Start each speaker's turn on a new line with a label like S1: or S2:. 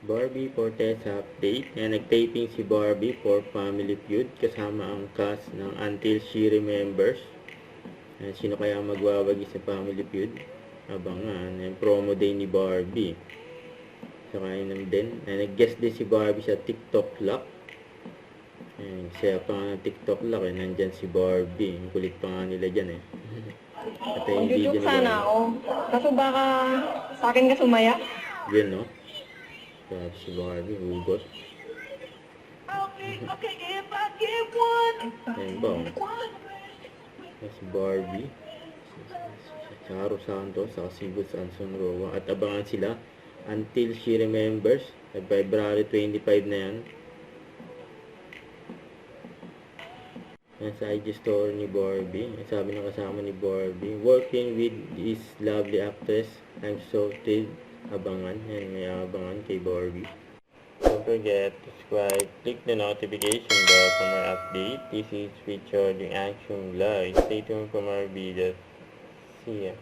S1: Barbie Fortes update. Nag-taping si Barbie for Family Feud kasama ang cast ng Until She Remembers. Sino kaya magwawagi sa Family Feud? Abangan. Promo day ni Barbie. Saka yun din. Nag-guest din si Barbie sa TikTok Lock. Siya pa nga ng TikTok Lock. Nandyan si Barbie. Kulit pa nga nila dyan eh. At yung video
S2: Mag-joke sana ako. Kaso baka sa akin ka sumaya.
S1: Yan no? Grabe si Barbie, hugot.
S3: Okay, if I get one.
S1: Ayan ba? Si Barbie. Si Charo Santos, saka si Boots Anson Roa. At abangan sila Until She Remembers. February 25 na yan. Yan sa IG story ni Barbie. Sabi ng kasama ni Barbie, working with this lovely actress, I'm so thrilled. Abangan. Yan, may abangan kay Barbie. Don't forget to subscribe. Click the notification bell for more update. This is featured in Action Live. Stay tuned for more videos. See ya.